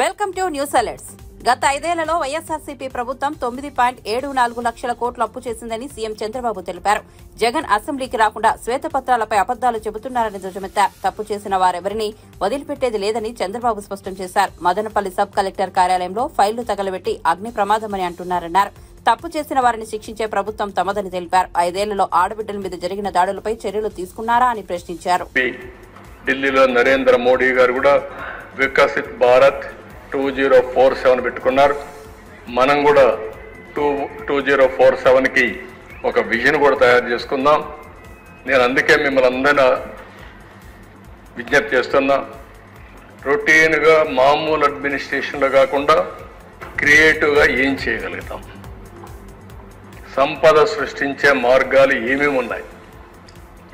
Welcome to news alerts. గత 5 ఏళ్లలో వైఎస్ఆర్సీపీ ప్రభుత్వం 9.74 లక్షల కోట్లు అప్పు చేసిందని సీఎం చంద్రబాబు తెలిపారు. జగన్ అసెంబ్లీకి రాకుండా శ్వేతపత్రాలపై అబద్దాలు చెబుతున్నారని ధ్వజమెత్తారు. తప్పు చేసిన వారెవరిని వదిలిపెట్టేది లేదని చంద్రబాబు స్పష్టం చేశారు. మదనపల్లి సబ్ కలెక్టర్ కార్యాలయంలో ఫైళ్లు తగలబెట్టి అగ్ని ప్రమాదమని అంటున్నారన్నారు. తప్పు చేసిన వారిని శిక్షించే ప్రభుత్వం తమదని తెలిపారు. 5 ఏళ్లలో ఆడబిడ్డల మీద జరిగిన దాడులపై చర్యలు తీసుకున్నారా అని ప్రశ్నించారు. ఢిల్లీలో నరేంద్ర మోడీ గారు కూడా వికసిత్ భారత్ 2047 పెట్టుకున్నారు. మనం కూడా 2047కి ఒక విజన్ కూడా తయారు చేసుకుందాం. నేను అందుకే మిమ్మల్ని అందరినీ విజ్ఞప్తి చేస్తున్నా, రొటీన్గా మామూలు అడ్మినిస్ట్రేషన్లో కాకుండా క్రియేటివ్గా ఏం చేయగలుగుతాం, సంపద సృష్టించే మార్గాలు ఏమేమి ఉన్నాయి.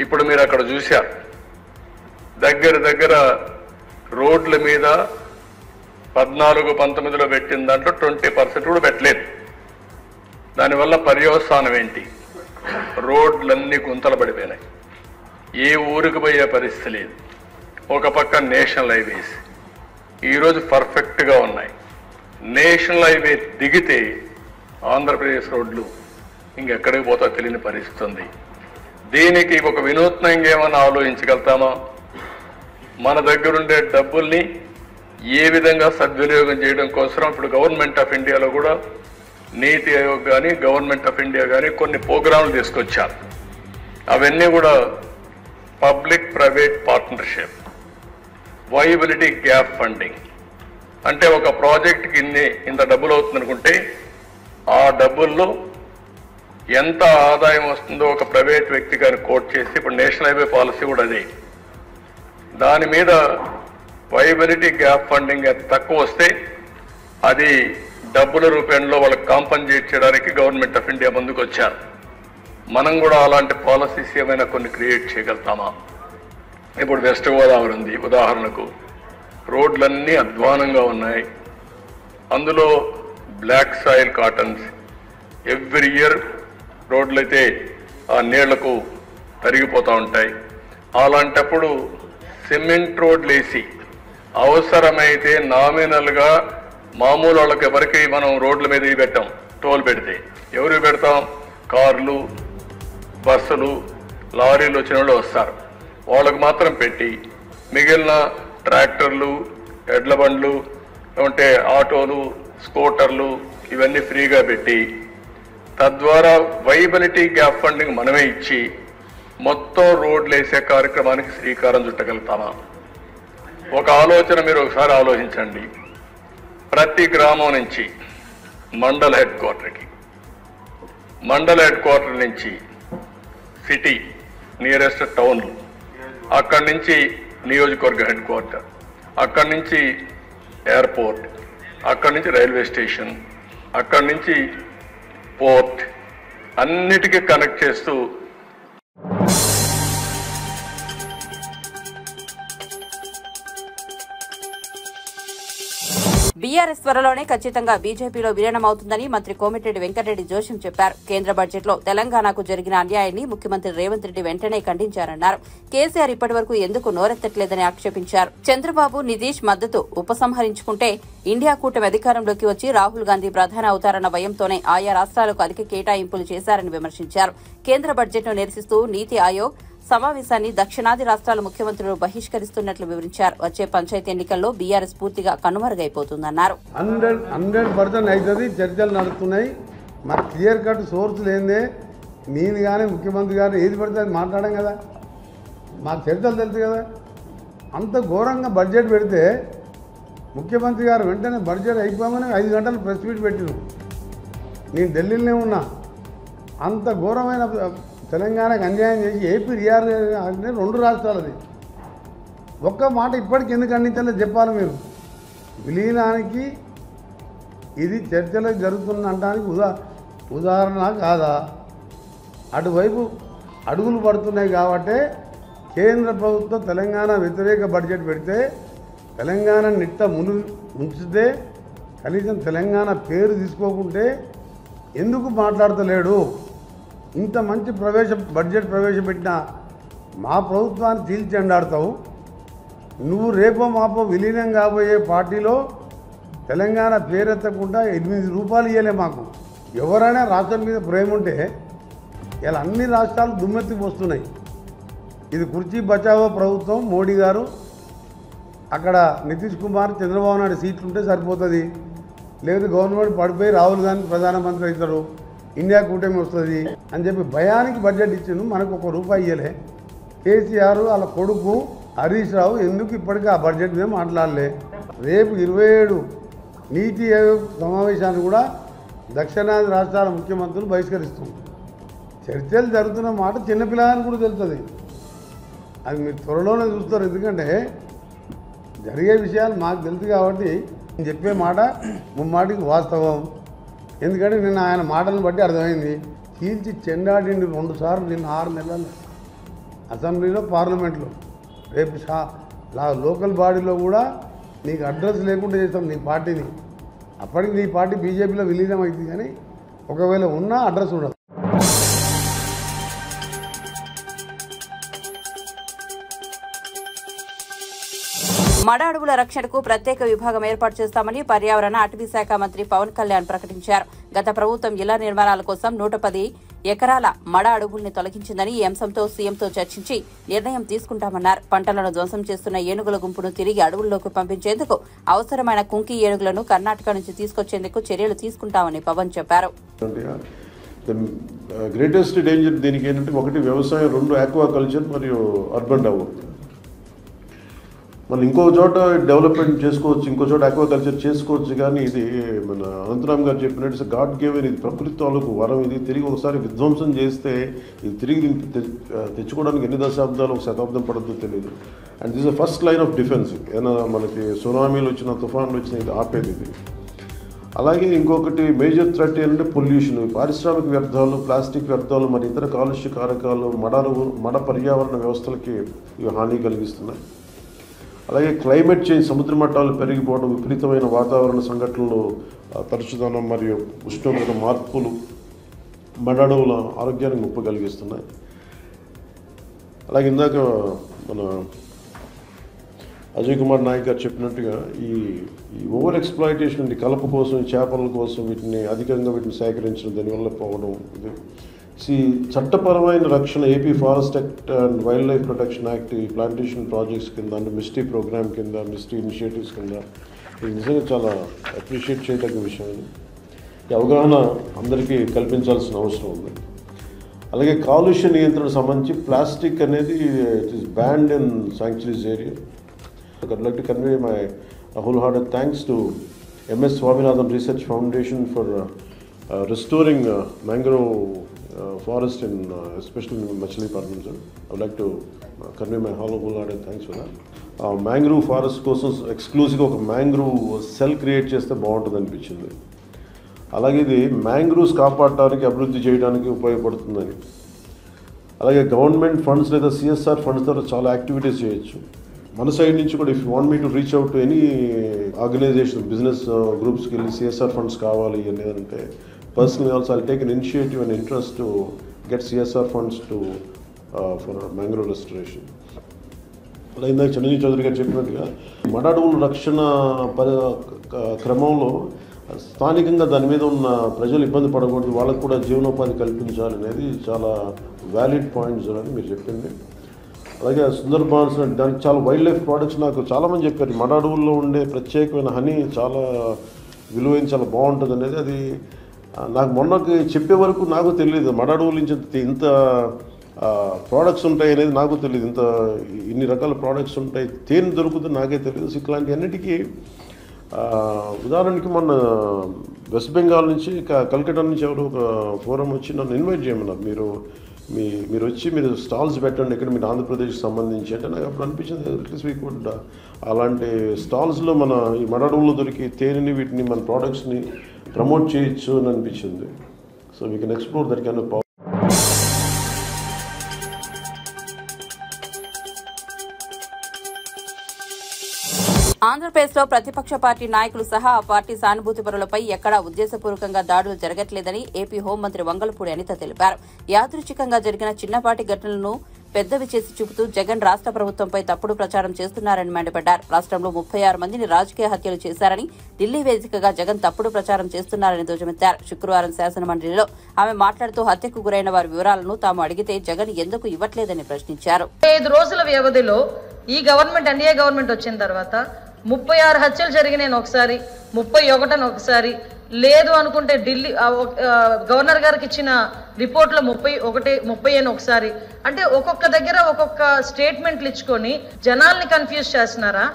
ఇప్పుడు మీరు అక్కడ చూశారు, దగ్గర రోడ్ల మీద 14-19లో పెట్టిన దాంట్లో 20% కూడా పెట్టలేదు. దానివల్ల పర్యవసానం ఏంటి? రోడ్లన్నీ గుంతలు పడిపోయినాయి. ఏ ఊరికి పోయే పరిస్థితి లేదు. ఒక పక్క నేషనల్ హైవేస్ ఈరోజు పర్ఫెక్ట్గా ఉన్నాయి. నేషనల్ హైవే దిగితే ఆంధ్రప్రదేశ్ రోడ్లు ఇంకెక్కడికి పోతా తెలియని పరిస్థితి ఉంది. దీనికి ఒక వినూత్నంగా ఏమైనా ఆలోచించగలుగుతామా? మన దగ్గరుండే డబ్బుల్ని ఏ విధంగా సద్వినియోగం చేయడం కోసం ఇప్పుడు గవర్నమెంట్ ఆఫ్ ఇండియాలో కూడా నీతి ఆయోగ్ కానీ గవర్నమెంట్ ఆఫ్ ఇండియా కానీ కొన్ని ప్రోగ్రాంలు తీసుకొచ్చారు. అవన్నీ కూడా public private partnership, viability gap funding. అంటే ఒక ప్రాజెక్ట్కి ఇంత డబ్బులు అవుతుంది అనుకుంటే ఆ డబ్బుల్లో ఎంత ఆదాయం వస్తుందో ఒక ప్రైవేట్ వ్యక్తి గారిని కోట్ చేసి, ఇప్పుడు నేషనల్ హైవే పాలసీ కూడా అదే, దాని మీద వైబిలిటీ గ్యాప్ ఫండింగ్ తక్కువ వస్తే అది డబ్బుల రూపంలో వాళ్ళకి కాంపన్సేట్ చేయడానికి గవర్నమెంట్ ఆఫ్ ఇండియా ముందుకు వచ్చారు. మనం కూడా అలాంటి పాలసీస్ ఏమైనా కొన్ని క్రియేట్ చేయగలుగుతామా? ఇప్పుడు వెస్ట్ గోదావరి ఉంది ఉదాహరణకు, రోడ్లన్నీ అధ్వానంగా ఉన్నాయి. అందులో black soil cottons every year రోడ్లు అయితే ఆ నీళ్లకు తరిగిపోతూ ఉంటాయి. అలాంటప్పుడు సిమెంట్ రోడ్లు వేసి అవసరమైతే నామినల్గా మామూలు వాళ్ళకి ఎవరికి మనం రోడ్ల మీద పెట్టాం, టోల్ పెడితే ఎవరికి పెడతాం? కార్లు, బస్సులు, లారీలు వచ్చిన వాళ్ళు వస్తారు, వాళ్ళకు మాత్రం పెట్టి మిగిలిన ట్రాక్టర్లు, ఎడ్ల బండ్లు, అంటే ఆటోలు, స్కూటర్లు ఇవన్నీ ఫ్రీగా పెట్టి తద్వారా వైబిలిటీ గ్యాప్ ఫండింగ్ మనమే ఇచ్చి మొత్తం రోడ్లు వేసే కార్యక్రమానికి శ్రీకారం చుట్టగలుగుతామా? ఒక ఆలోచన మీరు ఒకసారి ఆలోచించండి. ప్రతి గ్రామం నుంచి మండల హెడ్ క్వార్టర్కి, మండల హెడ్ క్వార్టర్ నుంచి సిటీ నియరెస్ట్ టౌన్లు, అక్కడి నుంచి నియోజకవర్గ హెడ్ క్వార్టర్, అక్కడి నుంచి ఎయిర్పోర్ట్, అక్కడి నుంచి రైల్వే స్టేషన్, అక్కడి నుంచి పోర్ట్, అన్నిటికీ కనెక్ట్ చేస్తూ బీఆర్ఎస్ త్వరలోనే ఖచ్చితంగా బీజేపీలో విలీనమవుతుందని మంత్రి కోమటిరెడ్డి వెంకటరెడ్డి జోషం చెప్పారు. కేంద్ర బడ్జెట్లో తెలంగాణకు జరిగిన అన్యాయాన్ని ముఖ్యమంత్రి రేవంత్ రెడ్డి వెంటనే ఖండించారన్నారు. కేసీఆర్ ఇప్పటివరకు ఎందుకు నోరెత్తట్లేదని ఆక్షేపించారు. చంద్రబాబు, నితీష్ మద్దతు ఉపసంహరించుకుంటే ఇండియా కూటమి అధికారంలోకి వచ్చి రాహుల్ గాంధీ ప్రధాని అవుతారన్న భయంతోనే ఆయా రాష్ట్రాలకు అధిక కేటాయింపులు చేశారని విమర్శించారు. కేంద్ర బడ్జెట్ను నిరసిస్తూ నీతి ఆయోగ్ సమావేశాన్ని దక్షిణాది రాష్ట్రాల ముఖ్యమంత్రులు బహిష్కరిస్తున్నట్లు వివరించారు. వచ్చే పంచాయతీ ఎన్నికల్లో బీఆర్ఎస్ పూర్తిగా కనుమరుగైపోతుందన్నారు. 100% అవుతుంది. చర్చలు నడుస్తున్నాయి. మాకు క్లియర్ కట్ సోర్స్ లేదే నేను కానీ ముఖ్యమంత్రి గారు ఏది పడితే అది మాట్లాడాం కదా, మాకు చర్చలు తెలుసు కదా. అంత ఘోరంగా బడ్జెట్ పెడితే ముఖ్యమంత్రి గారు వెంటనే బడ్జెట్ అయిపోమని 5 గంటలు ప్రెస్ మీట్ పెట్టిను. నేను ఢిల్లీలోనే ఉన్నా. అంత ఘోరమైన తెలంగాణకు అన్యాయం చేసి ఏపీ అంటే 2 రాష్ట్రాలది. ఒక్క మాట ఇప్పటికి ఎందుకు ఖండించాలో చెప్పాలి మీరు. విలీనానికి ఇది చర్చలు జరుగుతున్న అనడానికి ఉదాహరణ కాదా? అటువైపు అడుగులు పడుతున్నాయి కాబట్టి కేంద్ర ప్రభుత్వం తెలంగాణ వ్యతిరేక బడ్జెట్ పెడితే తెలంగాణ నిట్ట ముంచితే కనీసం తెలంగాణ పేరు తీసుకోకుంటే ఎందుకు మాట్లాడతలేడు? ఇంత మంచి బడ్జెట్ ప్రవేశపెట్టిన మా ప్రభుత్వాన్ని చీల్చెండాడతావు. నువ్వు రేపో మాపో విలీనం కాబోయే పార్టీలో తెలంగాణ పేరెత్తకుండా 8 రూపాయలు ఇవ్వలే మాకు. ఎవరైనా రాష్ట్రం మీద ప్రేమ ఉంటే ఇలా అన్ని రాష్ట్రాలు దుమ్మెత్తికి వస్తున్నాయి. ఇది కుర్చీ బచావో ప్రభుత్వం. మోడీ గారు అక్కడ నితీష్ కుమార్ చంద్రబాబు నాయుడు సీట్లు ఉంటే సరిపోతుంది, లేకపోతే గవర్నమెంట్ పడిపోయి రాహుల్ గాంధీ ప్రధానమంత్రి అవుతారు, ఇండియా కూటమి వస్తుంది అని చెప్పి భయానికి బడ్జెట్ ఇచ్చిండు. మనకు ₹1 ఇవ్వలే. కేసీఆర్ వాళ్ళ కొడుకు హరీష్ రావు ఎందుకు ఇప్పటికీ ఆ బడ్జెట్ మీద మాట్లాడలే. రేపు 27 నీతి ఆయోగ్ సమావేశాన్ని కూడా దక్షిణాది రాష్ట్రాల ముఖ్యమంత్రులు బహిష్కరిస్తుంది. చర్చలు జరుగుతున్న మాట చిన్నపిల్లలని కూడా తెలుస్తుంది. అది మీరు త్వరలోనే చూస్తారు. ఎందుకంటే జరిగే విషయాలు మాకు తెలుసు కాబట్టి నేను చెప్పే మాట ముమ్మాటికి వాస్తవం. ఎందుకంటే నిన్న ఆయన మాటలను బట్టి అర్థమైంది. చీల్చి చెండాడిండి 2 సార్లు నిన్న 6 నెలలు అసెంబ్లీలో, పార్లమెంట్లో. రేపు లోకల్ బాడీలో కూడా నీకు అడ్రస్ లేకుండా చేస్తాం నీ పార్టీని. అప్పటికి నీ పార్టీ బీజేపీలో విలీనం అవుతుంది, కానీ ఒకవేళ ఉన్నా అడ్రస్ ఉండదు. మడ అడవుల రక్షణకు ప్రత్యేక విభాగం ఏర్పాటు చేస్తామని పర్యావరణ అటవీ శాఖ మంత్రి పవన్ కళ్యాణ్ ప్రకటించారు. గత ప్రభుత్వం ఇళ్ల నిర్మాణాల కోసం 110 ఎకరాల మడ అడవుల్ని తొలగించిందని ఈ అంశంతో సీఎంతో చర్చించి నిర్ణయం తీసుకుంటామన్నారు. పంటలను ధ్వంసం చేస్తున్న ఏనుగుల గుంపును తిరిగి అడవుల్లోకి పంపించేందుకు అవసరమైన కుంకి ఏనుగులను కర్ణాటక నుంచి తీసుకొచ్చేందుకు చర్యలు తీసుకుంటామని పవన్ చెప్పారు. గ్రేటెస్ట్ డేంజర్ దీనికి ఏంటంటే, 1 వ్యవసాయం, 2 ఆక్వాకల్చర్ మరియు అర్బన్ డెవలప్మెంట్. మనం ఇంకో చోట డెవలప్మెంట్ చేసుకోవచ్చు, ఇంకో చోట ఆక్వాకల్చర్ చేసుకోవచ్చు, కానీ ఇది మన అనంతరామ్ గారు చెప్పినట్టు గాడ్ గివెన్, ఇది ప్రకృతి తాలూకు వరం. ఇది తిరిగి ఒకసారి విధ్వంసం చేస్తే ఇది తిరిగి తెచ్చుకోవడానికి ఎన్ని దశాబ్దాలు, 1 శతాబ్దం పడుతుందో తెలియదు. And this first line of defence. ఏదైనా మనకి సునామీలు వచ్చిన, తుఫాన్లు వచ్చిన ఇది ఆపేది ఇది. అలాగే ఇంకొకటి మేజర్ థ్రెట్ ఏంటంటే పొల్యూషన్. పారిశ్రామిక వ్యర్థాలు, ప్లాస్టిక్ వ్యర్థాలు, మరి ఇతర కాలుష్య కారకాలు మడ పర్యావరణ వ్యవస్థలకి ఇవి హాని కలిగిస్తున్నాయి. అలాగే క్లైమేట్ చేంజ్, సముద్ర మట్టాలు పెరిగిపోవడం, విపరీతమైన వాతావరణ సంఘటనలు, తరచుదనం మరియు ఉష్ణోగ్రత మార్పులు మడ అడవుల ఆరోగ్యానికి ముప్పు కలిగిస్తున్నాయి. అలాగే ఇందాక మన అజయ్ కుమార్ నాయక్ గారు చెప్పినట్టుగా ఈ ఓవర్ ఎక్స్ప్లాయిటేషన్, కలప కోసం, చేపల కోసం అధికంగా సేకరించడం, దానివల్ల పోవడం. ఇది చట్టపరమైన రక్షణ, AP forest act and wild life protection act, ఈ ప్లాంటేషన్ ప్రాజెక్ట్స్ కింద, అంటే మిస్టీ ప్రోగ్రామ్ కింద, మిస్టీ ఇనిషియేటివ్స్ కింద ఇది నిజంగా చాలా అప్రిషియేట్ చేయదగ్గ విషయం. ఈ అవగాహన అందరికీ కల్పించాల్సిన అవసరం ఉంది. అలాగే కాలుష్య నియంత్రణ సంబంధించి ప్లాస్టిక్ అనేది it is banned in sanctuaries area. I'd like to convey my wholehearted thanks to MS Swaminathan Research Foundation for restoring mangrove forest in especially in Machilipatnam. I would like to convey my wholehearted thanks for that. Mangrove forest కోసం ఎక్స్క్లూజివ్గా ఒక mangrove cell create చేస్తే బాగుంటుంది అనిపించింది. అలాగే ఇది mangroves కాపాడటానికి, అభివృద్ధి చేయడానికి ఉపయోగపడుతుందని. అలాగే గవర్నమెంట్ ఫండ్స్ లేదా CSR ఫండ్స్ ద్వారా చాలా యాక్టివిటీస్ చేయొచ్చు. మన సైడ్ నుంచి కూడా if you want me to reach out to any organisation, business గ్రూప్స్కి వెళ్ళి CSR ఫండ్స్ కావాలి అని అంటే, personally also I'll take an initiative and interest to get CSR funds to for mangrove restoration. అలా ఇందాక చిరంజీవి చౌదరి గారు చెప్పినట్టుగా మడ అడవుల రక్షణ క్రమంలో స్థానికంగా దాని మీద ఉన్న ప్రజలు ఇబ్బంది పడకూడదు, వాళ్ళకు కూడా జీవనోపాధి కల్పించాలి అనేది చాలా వ్యాలిడ్ పాయింట్స్ అని మీరు చెప్పింది. అలాగే సుందర్బాన్స్ దానికి చాలా వైల్డ్ లైఫ్ ప్రోడక్ట్స్ నాకు చాలామంది చెప్పారు. మడ అడవుల్లో ఉండే ప్రత్యేకమైన హనీ చాలా విలువైన, చాలా బాగుంటుంది అనేది. అది నాకు మొన్నకి చెప్పే వరకు నాకు తెలియదు. మడ అడవుల నుంచి ఇంత ప్రోడక్ట్స్ ఉంటాయి అనేది నాకు తెలియదు. ఇన్ని రకాల ప్రోడక్ట్స్ ఉంటాయి, తేనె దొరుకుతుంది నాకే తెలియదు. ఇట్లాంటి అన్నిటికీ ఉదాహరణకి మొన్న వెస్ట్ బెంగాల్ నుంచి, కల్కటా నుంచి ఎవరు ఒక ఫోరం వచ్చి నన్ను ఇన్వైట్ చేయమన్నారు. మీరు వచ్చి మీరు స్టాల్స్ పెట్టండి ఇక్కడ, మీరు ఆంధ్రప్రదేశ్కి సంబంధించి అంటే. నాకు అప్పుడు అనిపించింది అట్లీస్ట్ వీ కుడ్ అలాంటి స్టాల్స్లో మన ఈ మడ అడవుల్లో దొరికి తేనెని, వీటిని, మన ప్రోడక్ట్స్ని ప్రమోట్ చేయొచ్చు అని అనిపించింది. So we can explore that kind of. ఆంధ్రప్రదేశ్లో ప్రతిపక్ష పార్టీ నాయకులు సహా ఆ పార్టీ సానుభూతి పరులపై ఎక్కడా ఉద్దేశపూర్వకంగా దాడులు జరగట్లేదని ఏపీ హోంమంత్రి వంగలపూడి అనిత తెలిపారు. యాదృచ్ఛికంగా జరిగిన చిన్నపాటి ఘటనలను పెద్దవి చేసి చూపుతూ జగన్ రాష్ట్ర ప్రభుత్వంపై తప్పుడు ప్రచారం చేస్తున్నారని మండిపడ్డారు. రాష్ట్రంలో 36 మందిని రాజకీయ హత్యలు చేశారని ఢిల్లీ వేదికగా జగన్ తప్పుడు ప్రచారం చేస్తున్నారని ధ్వజమెత్తారు. శుక్రవారం శాసనమండలిలో ఆమె మాట్లాడుతూ హత్యకు గురైన వారి వివరాలను తాము అడిగితే జగన్ ఎందుకు ఇవ్వట్లేదని ప్రశ్నించారు. 5 రోజుల వ్యవధిలో ఈ గవర్నమెంట్ ఎన్డీఏ గవర్నమెంట్ వచ్చిన తర్వాత 36 హత్యలు జరిగినాయి ఒకసారి, 31 ఒకసారి, లేదు అనుకుంటే ఢిల్లీ గవర్నర్ గారికి ఇచ్చిన రిపోర్ట్లో 30 అని ఒకసారి. అంటే ఒక్కొక్క దగ్గర ఒక్కొక్క స్టేట్మెంట్లు ఇచ్చుకొని జనాల్ని కన్ఫ్యూజ్ చేస్తున్నారా,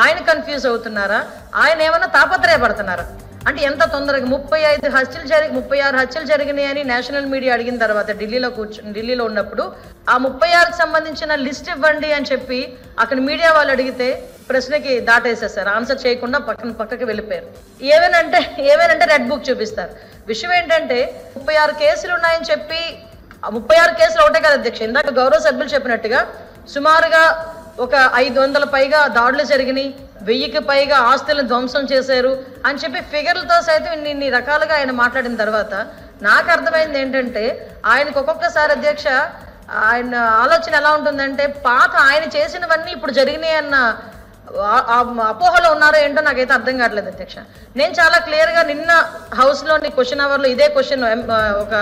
ఆయన కన్ఫ్యూజ్ అవుతున్నారా, ఆయన ఏమైనా తాపత్రయపడుతున్నారా? అంటే ఎంత తొందరగా 36 హత్యలు జరిగినాయని నేషనల్ మీడియా అడిగిన తర్వాత ఢిల్లీలో ఉన్నప్పుడు ఆ 36కి సంబంధించిన లిస్ట్ ఇవ్వండి అని చెప్పి అక్కడ మీడియా వాళ్ళు అడిగితే ప్రశ్నకి దాటేసేస్తారు, ఆన్సర్ చేయకుండా పక్కకి వెళ్ళిపోయారు. ఏమేనంటే రెడ్ బుక్ చూపిస్తారు. విషయం ఏంటంటే 36 కేసులు ఉన్నాయని చెప్పి 36 కేసులు ఒకటే కదా అధ్యక్ష, ఇందాక గౌరవ సభ్యులు చెప్పినట్టుగా సుమారుగా ఒక 500 పైగా దాడులు జరిగినాయి, 1000కి పైగా ఆస్తులను ధ్వంసం చేశారు అని చెప్పి ఫిగర్లతో సైతం ఇన్ని రకాలుగా ఆయన మాట్లాడిన తర్వాత నాకు అర్థమైంది ఏంటంటే ఆయనకు ఒక్కొక్కసారి అధ్యక్ష ఆయన ఆలోచన ఎలా ఉంటుందంటే పాత ఆయన చేసినవన్నీ ఇప్పుడు జరిగినాయి అన్న అపోహలో ఉన్నారో ఏంటో నాకైతే అర్థం కావట్లేదు అధ్యక్ష. నేను చాలా క్లియర్గా నిన్న హౌస్లోని క్వశ్చన్ అవర్లో ఇదే క్వశ్చన్ ఒక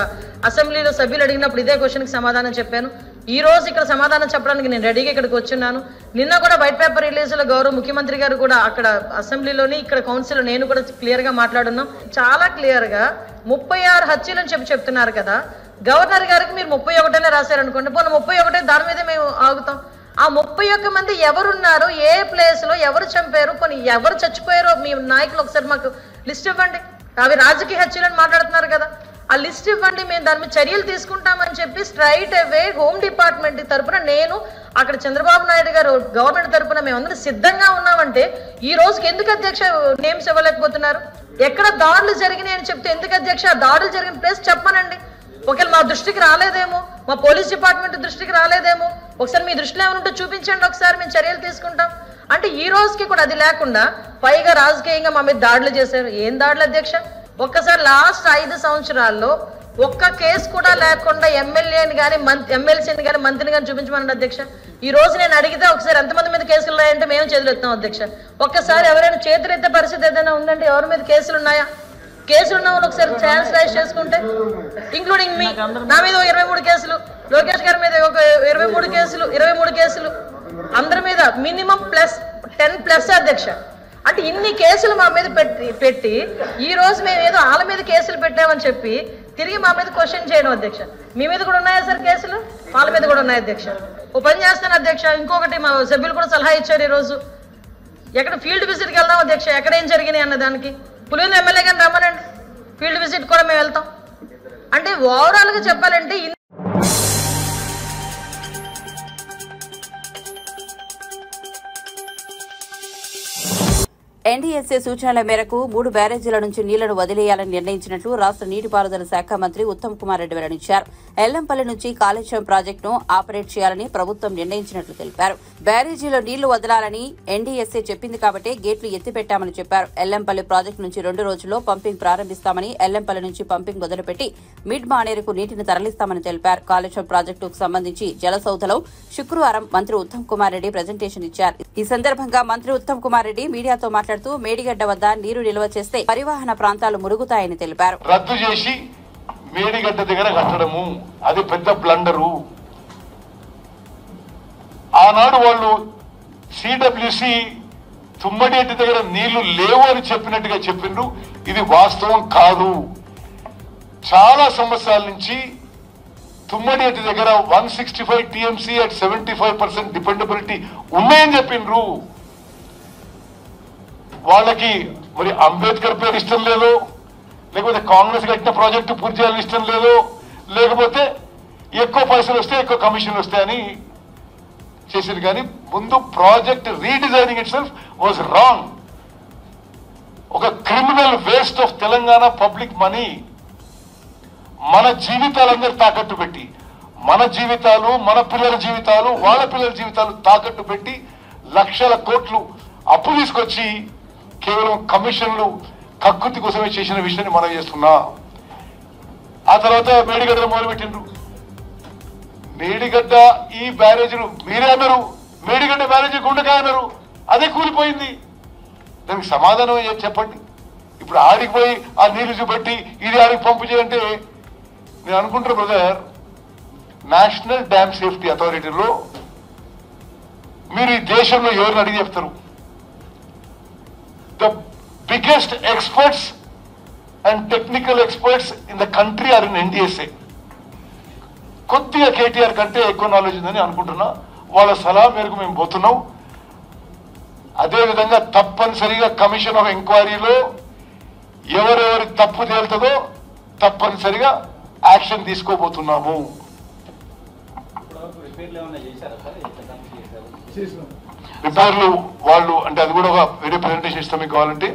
అసెంబ్లీలో సభ్యులు అడిగినప్పుడు ఇదే క్వశ్చన్కి సమాధానం చెప్పాను. ఈ రోజు ఇక్కడ సమాధానం చెప్పడానికి నేను రెడీగా ఇక్కడికి వచ్చున్నాను. నిన్న కూడా వైట్ పేపర్ రిలీజ్లో గౌరవ ముఖ్యమంత్రి గారు కూడా అక్కడ అసెంబ్లీలోని ఇక్కడ కౌన్సిల్లో నేను కూడా క్లియర్గా మాట్లాడున్నాం. చాలా క్లియర్గా 36 హత్యలు అని చెప్తున్నారు కదా, గవర్నర్ గారికి మీరు 31 రాశారనుకోండి, పోనీ 31 దాని మీదే మేము ఆగుతాం. ఆ 31 మంది ఎవరున్నారు, ఏ ప్లేస్లో ఎవరు చంపారు, పోనీ ఎవరు చచ్చిపోయారో మీ నాయకులు ఒకసారి మాకు లిస్ట్ ఇవ్వండి. అవి రాజకీయ హత్యలని మాట్లాడుతున్నారు కదా, ఆ లిస్ట్ ఇవ్వండి, మేము దాని మీద చర్యలు తీసుకుంటామని చెప్పి స్ట్రైట్ అవే హోమ్ డిపార్ట్మెంట్ తరఫున నేను అక్కడ చంద్రబాబు నాయుడు గారు గవర్నమెంట్ తరఫున మేమందరం సిద్ధంగా ఉన్నామంటే ఈ రోజుకి ఎందుకు అధ్యక్ష నేమ్స్ ఇవ్వలేకపోతున్నారు? ఎక్కడ దాడులు జరిగినాయి అని చెప్తే ఎందుకు అధ్యక్ష దాడులు జరిగిన ప్లేస్ చెప్పమనండి. ఒకవేళ మా దృష్టికి రాలేదేమో, మా పోలీస్ డిపార్ట్మెంట్ దృష్టికి రాలేదేమో, ఒకసారి మీ దృష్టిలో ఏమైనా ఉంటే చూపించండి, ఒకసారి మేము చర్యలు తీసుకుంటాం. అంటే ఈ రోజుకి కూడా అది లేకుండా పైగా రాజకీయంగా మా మీద దాడులు చేశారు. ఏం దాడులు అధ్యక్ష? ఒక్కసారి లాస్ట్ 5 సంవత్సరాల్లో ఒక్క కేసు కూడా లేకుండా ఎమ్మెల్యేని కానీ ఎమ్మెల్సీని కానీ మంత్రిని కానీ చూపించమనండి అధ్యక్ష. ఈ రోజు నేను అడిగితే ఒకసారి ఎంతమంది మీద కేసులు ఉన్నాయంటే మేము చేతులు ఎత్తాం అధ్యక్ష. ఒక్కసారి ఎవరైనా చేతులు ఎత్తే పరిస్థితి ఏదైనా ఉందంటే ఎవరి మీద కేసులు ఉన్నాయా? కేసులు ఉన్న వాళ్ళు ఒకసారి ఛాన్స్ రైజ్ చేసుకుంటే, ఇంక్లూడింగ్ మీ, నా మీద 23 కేసులు, లోకేష్ గారి మీద ఒక 23 కేసులు, అందరి మీద మినిమం +10 అధ్యక్ష. అంటే ఇన్ని కేసులు మా మీద పెట్టి ఈ రోజు మేము ఏదో వాళ్ళ మీద కేసులు పెట్టామని చెప్పి తిరిగి మా మీద క్వశ్చన్ చేయడం అధ్యక్ష. మీ మీద కూడా ఉన్నాయా సార్ కేసులు? వాళ్ళ మీద కూడా ఉన్నాయి అధ్యక్ష. ఓ పని చేస్తాను అధ్యక్ష, ఇంకొకటి మా సభ్యులు కూడా సలహా ఇచ్చారు, ఈరోజు ఎక్కడ ఫీల్డ్ విజిట్కి వెళ్దాం అధ్యక్ష, ఎక్కడ ఏం జరిగినాయి అన్న దానికి. పులివెందుల ఎమ్మెల్యే గారిని రమ్మనండి, ఫీల్డ్ విజిట్ కూడా మేము వెళ్తాం. అంటే ఓవరాల్గా చెప్పాలంటే ఎన్డీఎస్ఏ సూచనల మేరకు 3 బ్యారేజీల నుంచి నీళ్లను వదిలేయాలని నిర్ణయించినట్లు రాష్ట్ర నీటిపారుదల శాఖ మంత్రి ఉత్తమ్ కుమార్ రెడ్డి వెల్లడించారు. ఎల్లంపల్లి నుంచి కాళేశ్వరం ప్రాజెక్టును ఆపరేట్ చేయాలని ప్రభుత్వం నిర్ణయించినట్లు తెలిపారు. బ్యారేజీలో నీళ్లు వదలాలని ఎన్డీఎస్ఏ చెప్పింది కాబట్టి గేట్లు ఎత్తిపెట్టామని చెప్పారు. ఎల్లంపల్లి ప్రాజెక్టు నుంచి 2 రోజుల్లో పంపింగ్ ప్రారంభిస్తామని, ఎల్లంపల్లి నుంచి పంపింగ్ మొదలుపెట్టి మిడ్ మానేరుకు నీటిని తరలిస్తామని తెలిపారు. కాళేశ్వరం ప్రాజెక్టుకు సంబంధించి జలసౌధలో శుక్రవారం మంత్రి ఉత్తమ్ కుమార్ రెడ్డి ప్రజెంటేషన్ ఇచ్చారు. ఈ సందర్భంగా మంత్రి ఉత్తమ్ కుమార్ రెడ్డి మీడియాతో మాట్లాడుతూ మేడిగడ్డ వద్ద నీరు నిల్వ చేస్తే పరివాహన ప్రాంతాలు మురుగుతాయని తెలిపారు. రద్దు చేసి మేడిగడ్డ దగ్గర కట్టడము అది పెద్ద బ్లండరు. ఆనాడు వాళ్ళు సిడబ్ల్యూసి తుమ్మడేటి దగ్గర నీళ్లు లేవు అని చెప్పినట్టుగా చెప్పిండ్రు. ఇది వాస్తవం కాదు. చాలా సంవత్సరాల నుంచి తుమ్మడేటి దగ్గర 165 టీఎంసీ at 75% డిపెండబిలిటీ ఉన్నాయని చెప్పిండ్రు. వాళ్ళకి మరి అంబేద్కర్ పేరు ఇష్టం లేదో, లేకపోతే కాంగ్రెస్ కట్టిన ప్రాజెక్టు పూర్తి చేయాలని ఇష్టం లేదో, లేకపోతే ఎక్కువ పైసలు వస్తే ఎక్కువ కమిషన్లు వస్తాయని చేసింది. కానీ ముందు project redesigning itself was wrong. ఒక criminal waste of Telangana public money మన జీవితాలందరూ తాకట్టు పెట్టి, మన జీవితాలు, మన పిల్లల జీవితాలు, వాళ్ళ పిల్లల జీవితాలు తాకట్టు పెట్టి లక్షల కోట్లు అప్పు తీసుకొచ్చి కేవలం కమిషన్లు కక్కుతి కోసమే చేసిన విషయాన్ని మనం చేస్తున్నా. ఆ తర్వాత మేడిగడ్డ మొదలుపెట్టిండ్రు. మేడిగడ్డ ఈ బ్యారేజీలు మీరే అన్నారు, మేడిగడ్డ బ్యారేజీ గుండకాయ అన్నారు, అదే కూలిపోయింది. దానికి సమాధానం ఏం చెప్పండి. ఇప్పుడు ఆడికి పోయి ఆ నీళ్లు చూపెట్టి ఇది ఆడికి పంపు చేయంటే నేను అనుకుంటున్నా బ్రదర్, నేషనల్ డ్యామ్ సేఫ్టీ అథారిటీలో మీరు ఈ దేశంలో ఎవరిని అడిగి చెప్తారు? The biggest experts and technical experts in the country are in NDSA. కొద్దిగా కేటీఆర్ కంటే ఎక్కువ నాలెడ్జ్ ఉందని అనుకుంటున్నా. వాళ్ళ సలహా మేరకు మేము పోతున్నాం. అదేవిధంగా తప్పనిసరిగా కమిషన్ ఆఫ్ ఎంక్వైరీలో ఎవరెవరి తప్పు తేలుతుందో తప్పనిసరిగా యాక్షన్ తీసుకోబోతున్నాము. రిపేర్లు వాళ్ళు అంటే అది కూడా ఒక వేరే ప్రెజెంటేషన్ ఇస్తాం మీకు కావాలంటే.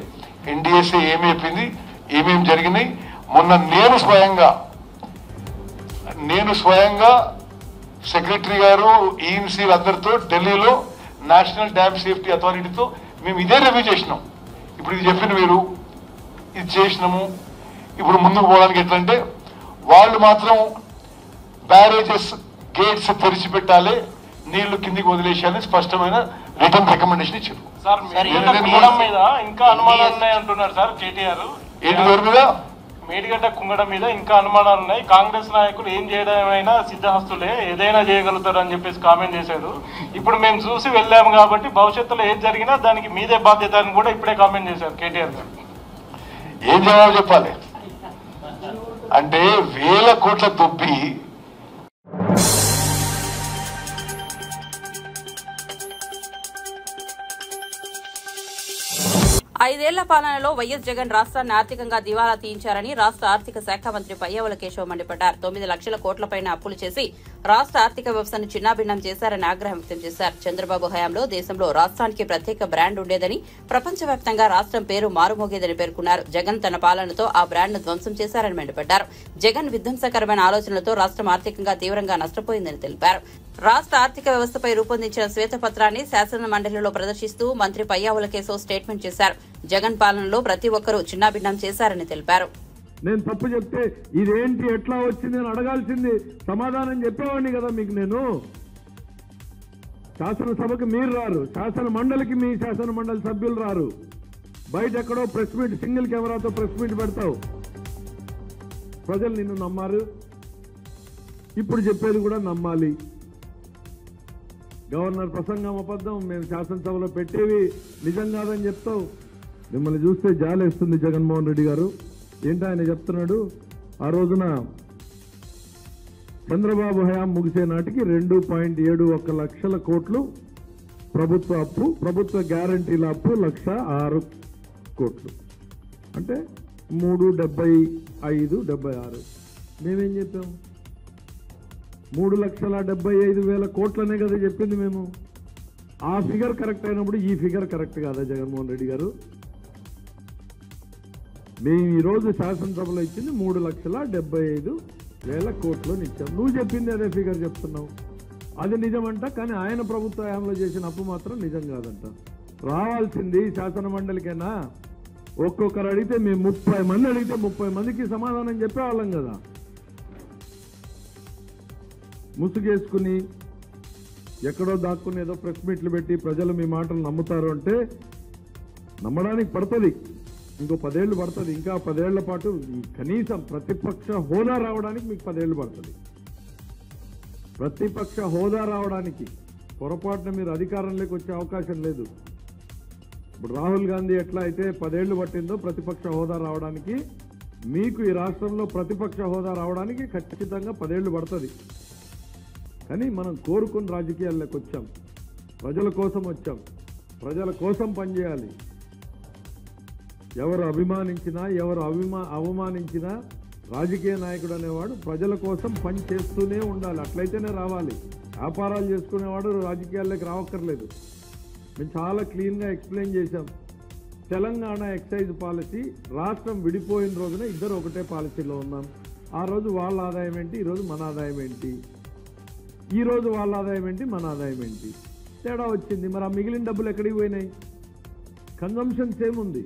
ఎన్డీఎస్ఏ ఏమి చెప్పింది, ఏమేమి జరిగినాయి. మొన్న నేను స్వయంగా సెక్రటరీ గారు ఈఎన్సీ అందరితో ఢిల్లీలో నేషనల్ డ్యామ్ సేఫ్టీ అథారిటీతో మేము ఇదే రివ్యూ చేసినాం. ఇప్పుడు ఇది చెప్పిన మీరు ఇది చేసినాము. ఇప్పుడు ముందుకు పోవడానికి ఎట్లంటే వాళ్ళు మాత్రం బ్యారేజెస్ గేట్స్ తెరిచిపెట్టాలి, నీళ్లు కిందికి వదిలేసేయాలని స్పష్టమైన రిటర్న్ రికమెండేషన్ ఇచ్చారు. ఇంకా అనుమానాలు ఉన్నాయి అంటున్నారు సార్ కేటీఆర్. ఏంటి ఎవరి మీద? మేడిగడ్డ కుంగడం మీద ఇంకా అనుమానాలు ఉన్నాయి. కాంగ్రెస్ నాయకులు ఏం చేయడమైనా సిద్ధహస్తులే, ఏదైనా చేయగలుగుతారు అని చెప్పేసి కామెంట్ చేశారు. ఇప్పుడు మేము చూసి వెళ్ళాము కాబట్టి భవిష్యత్తులో ఏది జరిగినా దానికి మీదే బాధ్యత అని కూడా ఇప్పుడే కామెంట్ చేశారు కేటీఆర్ గారు. ఏం జవాబు చెప్పాలి అంటే 1000 కోట్ల దొబ్బి ఐదేళ్ల పాలనలో వైఎస్ జగన్ రాష్ట్రాన్ని ఆర్థికంగా దివాలా తీయించారని రాష్ట్ర ఆర్థిక శాఖ మంత్రి పయ్యావుల కేశవ్ మండిపడ్డారు. 9 లక్షల కోట్లపైన అప్పులు చేసి రాష్ట్ర ఆర్థిక వ్యవస్థను చిన్నాభిన్నం చేశారని ఆగ్రహం వ్యక్తం చేశారు. చంద్రబాబు హయాంలో దేశంలో రాష్ట్రానికి ప్రత్యేక బ్రాండ్ ఉండేదని, ప్రపంచవ్యాప్తంగా రాష్ట్రం పేరు మారుమోగేదని పేర్కొన్నారు. జగన్ తన పాలనతో ఆ బ్రాండ్ను ధ్వంసం చేశారని మండిపడ్డారు. జగన్ విధ్వంసకరమైన ఆలోచనలతో రాష్ట్రం ఆర్థికంగా తీవ్రంగా నష్టపోయిందని తెలిపారు. రాష్ట్ర ఆర్థిక వ్యవస్థపై రూపొందించిన శ్వేతపత్రాన్ని శాసన మండలిలో ప్రదర్శిస్తూ మంత్రి పయ్యావుల కేశవ్ స్టేట్మెంట్ చేశారు. జగన్ పాలనలో ప్రతి ఒక్కరూ చిన్నాభిన్నం చేశారని తెలిపారు. నేను తప్పు చెప్తే ఇదేంటి ఎట్లా వచ్చింది అని అడగాల్సింది, సమాధానం చెప్పేవాడిని కదా మీకు. నేను శాసనసభకు మీరు రారు, శాసన మండలికి మీ శాసన మండలి సభ్యులు రారు, బయట ఎక్కడో ప్రెస్ మీట్ సింగిల్ కెమెరాతో ప్రెస్ మీట్ పెడతావు. ప్రజలు నిన్ను నమ్మారు, ఇప్పుడు చెప్పేది కూడా నమ్మాలి. గవర్నర్ ప్రసంగం అబద్ధం, మేము శాసనసభలో పెట్టేవి నిజం కాదని చెప్తావు. మిమ్మల్ని చూస్తే జాలేస్తుంది జగన్మోహన్ రెడ్డి గారు. ఏంటి ఆయన చెప్తున్నాడు, ఆ రోజున చంద్రబాబు హయాం ముగిసే నాటికి 2.71 లక్షల కోట్లు ప్రభుత్వ అప్పు, ప్రభుత్వ గ్యారంటీల అప్పు 1,06 కోట్లు, అంటే 375-76. మేమేం చెప్పాము? 3,75,000 కోట్లనే కదా చెప్పింది మేము. ఆ ఫిగర్ కరెక్ట్ అయినప్పుడు ఈ ఫిగర్ కరెక్ట్ కాదా జగన్మోహన్ రెడ్డి గారు? మేము ఈరోజు శాసనసభలో ఇచ్చింది 3,75,000 కోట్లు ఇచ్చాం. నువ్వు చెప్పింది అదే ఫిగర్ చెప్తున్నావు. అది నిజమంట, కానీ ఆయన ప్రభుత్వ హయాంలో చేసిన అప్పు మాత్రం నిజం కాదంట. రావాల్సింది శాసన మండలికైనా ఒక్కొక్కరు అడిగితే మేము 30 మంది అడిగితే 30 మందికి సమాధానం చెప్పేవాళ్ళం కదా. ముసుగేసుకుని ఎక్కడో దాక్కుని ఏదో ప్రెస్ మీట్లు పెట్టి ప్రజలు మీ మాటలు నమ్ముతారు అంటే నమ్మడానికి పడుతుంది. ఇంకో 10 ఏళ్ళు పడుతుంది. ఇంకా 10 ఏళ్ల పాటు కనీసం ప్రతిపక్ష హోదా రావడానికి మీకు 10 ఏళ్ళు పడుతుంది. ప్రతిపక్ష హోదా రావడానికి పొరపాటున మీరు అధికారంలోకి వచ్చే అవకాశం లేదు. ఇప్పుడు రాహుల్ గాంధీ ఎట్లా అయితే 10 ఏళ్లు పట్టిందో ప్రతిపక్ష హోదా రావడానికి, మీకు ఈ రాష్ట్రంలో ప్రతిపక్ష హోదా రావడానికి ఖచ్చితంగా 10 ఏళ్ళు పడుతుంది. కానీ మనం కోరుకుని రాజకీయాల్లోకి వచ్చాం, ప్రజల కోసం వచ్చాం, ప్రజల కోసం పనిచేయాలి. ఎవరు అభిమానించినా ఎవరు అవమానించినా రాజకీయ నాయకుడు అనేవాడు ప్రజల కోసం పని చేస్తూనే ఉండాలి. అట్లయితేనే రావాలి. వ్యాపారాలు చేసుకునేవాడు రాజకీయాల్లోకి రావక్కర్లేదు. మేము చాలా క్లీన్గా ఎక్స్ప్లెయిన్ చేశాం. తెలంగాణ ఎక్సైజ్ పాలసీ రాష్ట్రం విడిపోయిన రోజున ఇద్దరు ఒకటే పాలసీలో ఉన్నాం. ఆ రోజు వాళ్ళ ఆదాయం ఏంటి, ఈరోజు మన ఆదాయం ఏంటి, ఈరోజు వాళ్ళ ఆదాయం ఏంటి, మన ఆదాయం ఏంటి, తేడా వచ్చింది. మరి ఆ మిగిలిన డబ్బులు ఎక్కడికి పోయినాయి? కన్జంప్షన్ సేమ్ ఉంది.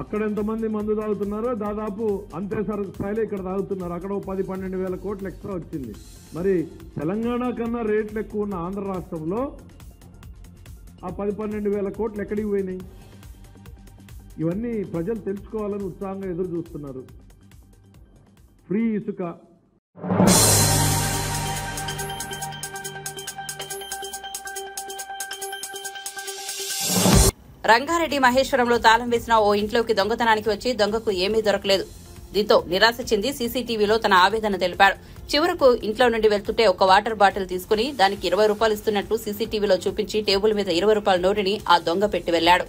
అక్కడ ఎంతమంది మందు తాగుతున్నారో దాదాపు అంతే స్థాయిలో ఇక్కడ తాగుతున్నారు. అక్కడ 10-12 వేల కోట్లు ఎక్స్ట్రా వచ్చింది. మరి తెలంగాణ కన్నా రేట్లు ఎక్కువ ఉన్న ఆంధ్ర రాష్ట్రంలో ఆ 10-12 వేల కోట్లు ఎక్కడికి పోయినాయి? ఇవన్నీ ప్రజలు తెలుసుకోవాలని ఉత్సాహంగా ఎదురు చూస్తున్నారు. ఫ్రీ ఇసుక, రంగారెడ్డి మహేశ్వరంలో తాళం వేసిన ఓ ఇంట్లోకి దొంగతనానికి వచ్చి దొంగకు ఏమీ దొరకలేదు. దీంతో నిరాశ చెంది సీసీటీవీలో తన ఆవేదన తెలిపాడు. చివరకు ఇంట్లో నుండి వెళ్తుంటే ఒక వాటర్ బాటిల్ తీసుకుని దానికి 20 రూపాయలు ఇస్తున్నట్టు సీసీటీవీలో చూపించి టేబుల్ మీద 20 రూపాయల నోటుని ఆ దొంగ పెట్టి వెళ్లాడు.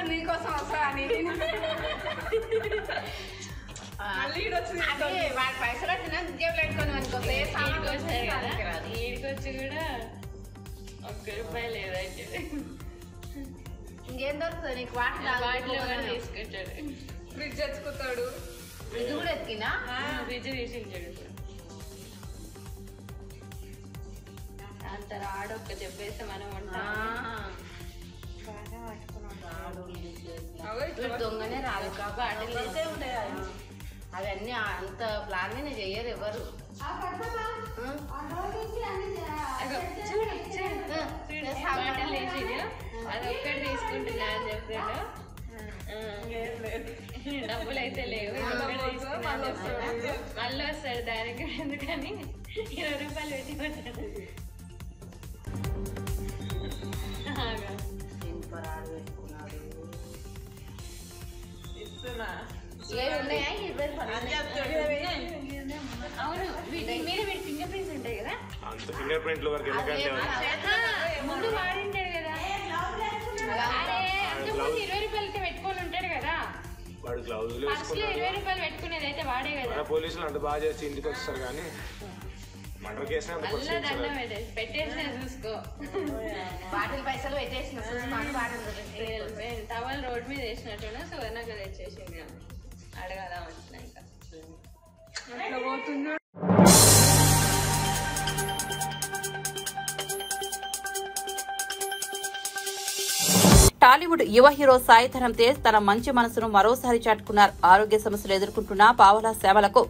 నీకోసం వాడి పైసలు వచ్చినా జేబులు పెట్టుకొని ఈడికొచ్చి కూడా 1 రూపాయి లేదంటే ఇంకేం దొరుకుతుంది నీకు? వాటిలో తీసుకుంటాడు, ఫ్రిడ్జ్ తెచ్చుకుంటాడు. ఫ్రిడ్జ్ కూడా ఎత్తికినా? ఫ్రిడ్జ్ తీసించాడు. అంత రాడొక్క చెప్పేస్తే మనం దొంగనే రాదు కాబట్టి అవన్నీ అంత ప్లాన్ మీద చెయ్యరు ఎవరు. అది ఒక్కటి తీసుకుంటున్నా అని చెప్పాడు. డబ్బులు అయితే లేవు, మళ్ళీ వస్తాడు దానికి. ఎందుకని 20 రూపాయలు పెట్టి కొట్టాడు. అవును, మీరు ఫింగర్ ప్రింట్స్ ఉంటాయి కదా, ఫింగర్ ప్రింట్లు వరకు ముందు వాడింటాడు కదా. అంతకుముందు 20 రూపాయలకి పెట్టుకొని ఉంటాడు కదా. వాడు గ్లౌజులు 20 రూపాయలు పెట్టుకునేది అయితే వాడే కదా. పోలీసులు అంత బాగా చేసి ఇంటికి వస్తారు కానీ మర్డర్ కేసు పెట్టేసిన చూసుకో. బాటిల్ పైసలు పెట్టేసిన టవల్ రోడ్ మీద వేసినట్టున్నా సువర్ణకు తెచ్చేసింది. అడగదా వచ్చినాక టాలీవుడ్ యువ హీరో సాయి ధరమ్ తేజ్ తన మంచి మనసును మరోసారి చాటుకున్నారు. ఆరోగ్య సమస్యలు ఎదుర్కొంటున్న పావలా శ్యామలకు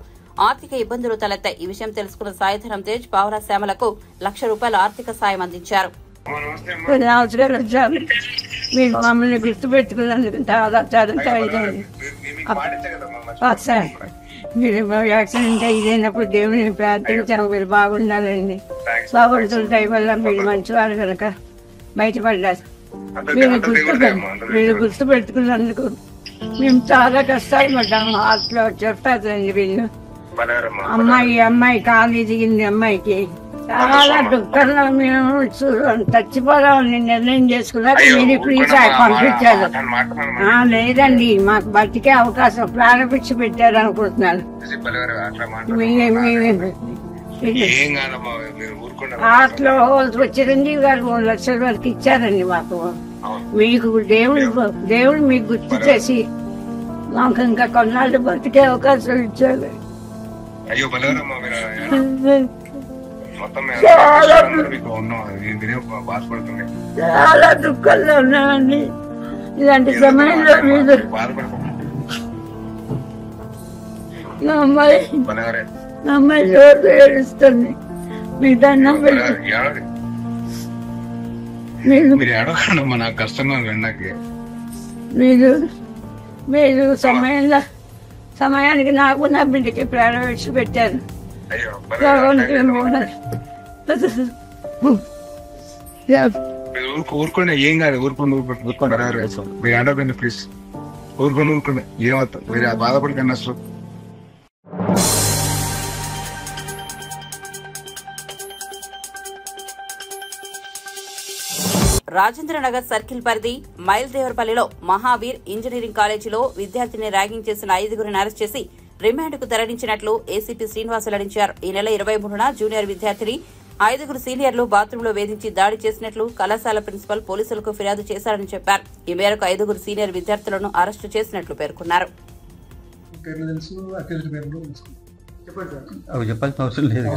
ఆర్థిక ఇబ్బందులు తలెత్తాయి. ఈ విషయం తెలుసుకున్న సాయి ధరమ్ తేజ్ పావలా శ్యామలకు ₹1,00,000 ఆర్థిక సాయం అందించారు. మీరు మమ్మల్ని గుర్తుపెట్టుకున్నందుకు మీరు యాక్సిడెంట్ అయినప్పుడు దేవుడిని ప్రార్థించాము. మీరు బాగుండాలండి. బాగుంటున్న టైం వల్ల మీరు మంచివారు కనుక బయటపడ్డారు. మీరు గుర్తుపెట్టుకున్నందుకు మేము చాలా కష్టాలు పడ్డాము. హాస్టల్లో చెప్తారండి వీళ్ళు. అమ్మాయి కాలు దిగింది. అమ్మాయికి చాలా దుఃఖంలో మేము చచ్చిపోదామని నిర్ణయం చేసుకున్నారు. మీరు ఫ్రీ పంపించారు. లేదండి, మాకు బతికే అవకాశం ప్రారంభించి పెట్టారు అనుకుంటున్నాను. హాస్టల్లో చిరంజీవి గారు 3 లక్షల వరకు ఇచ్చారండి మాకు. మీకు దేవుడు మీకు గుర్తు చేసి మాకు ఇంకా కొన్నాళ్ళు బతికే అవకాశం ఇచ్చారు. చాలా దుఃఖంలో ఉన్నామండి. ఇలాంటి సమయంలో మీరు నా అమ్మాయి రోజు ఏడుస్తుంది. మీ దండం పెట్టి మీరు సమయానికి నాకు నా బిడ్డకి ప్రాణం విడిచి పెట్టారు. ఊరుకోండి, ఏం కాదు. ఊరుకోండి మీరు ఆడకండి ప్లీజ్. ఊరుకోండి ఏమవుతుంది, మీరు బాధపడకండి అసలు. రాజేంద్రనగర్ సర్కిల్ పరిధి మైల్దేవరపల్లిలో మహావీర్ ఇంజనీరింగ్ కాలేజీలో విద్యార్థిని ర్యాగింగ్ చేసిన 5గురిని అరెస్ట్ చేసి రిమాండ్కు తరలించినట్లు ఏసీపీ శ్రీనివాస్ వెల్లడించారు. ఈ నెల 23న జూనియర్ విద్యార్థిని 5 సీనియర్లు బాత్రూంలో వేధించి దాడి చేసినట్లు కళాశాల ప్రిన్సిపల్ పోలీసులకు ఫిర్యాదు చేశారని చెప్పారు. ఈ మేరకు 5 సీనియర్ విద్యార్థులను అరెస్టు చేసినట్లు పేర్కొన్నారు. చెప్పాల్సిన అవసరం లేదు.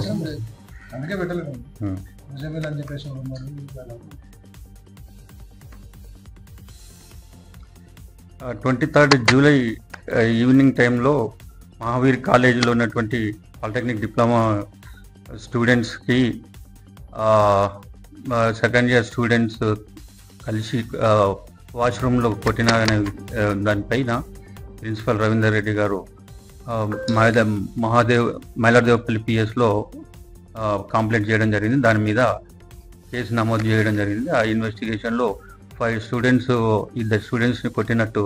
23 జూలై ఈవినింగ్ టైంలో మహావీర్ కాలేజీలో ఉన్నటువంటి పాలిటెక్నిక్ డిప్లొమా స్టూడెంట్స్కి సెకండ్ ఇయర్ స్టూడెంట్స్ కలిసి వాష్రూమ్లో కొట్టినారనే దానిపైన ప్రిన్సిపల్ రవీందర్ రెడ్డి గారు మైలార్దేవపల్లి పిఎస్లో కంప్లైంట్ చేయడం జరిగింది. దాని మీద కేసు నమోదు చేయడం జరిగింది. ఆ ఇన్వెస్టిగేషన్లో 5 స్టూడెంట్స్ 2 స్టూడెంట్స్ని కొట్టినట్టు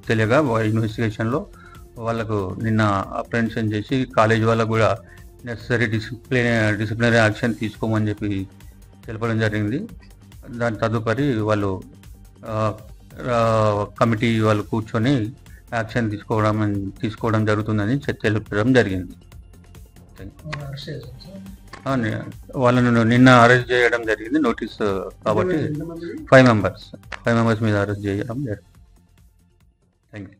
తెలియగా ఇన్వెస్టిగేషన్లో వాళ్ళకు నిన్న అప్రెన్షన్ చేసి కాలేజ్ వాళ్ళకు కూడా నెసరీ డిసిప్లినరీ యాక్షన్ తీసుకోమని చెప్పి తెలపడం జరిగింది. దాని తదుపరి వాళ్ళు కమిటీ వాళ్ళు కూర్చొని యాక్షన్ తీసుకోవడం జరుగుతుందని తెలపడం జరిగింది. వాళ్ళను నిన్న అరెస్ట్ చేయడం జరిగింది నోటీస్ కాబట్టి 5 మెంబర్స్ మీద అరెస్ట్ చేయడం జరిగింది. Thank you.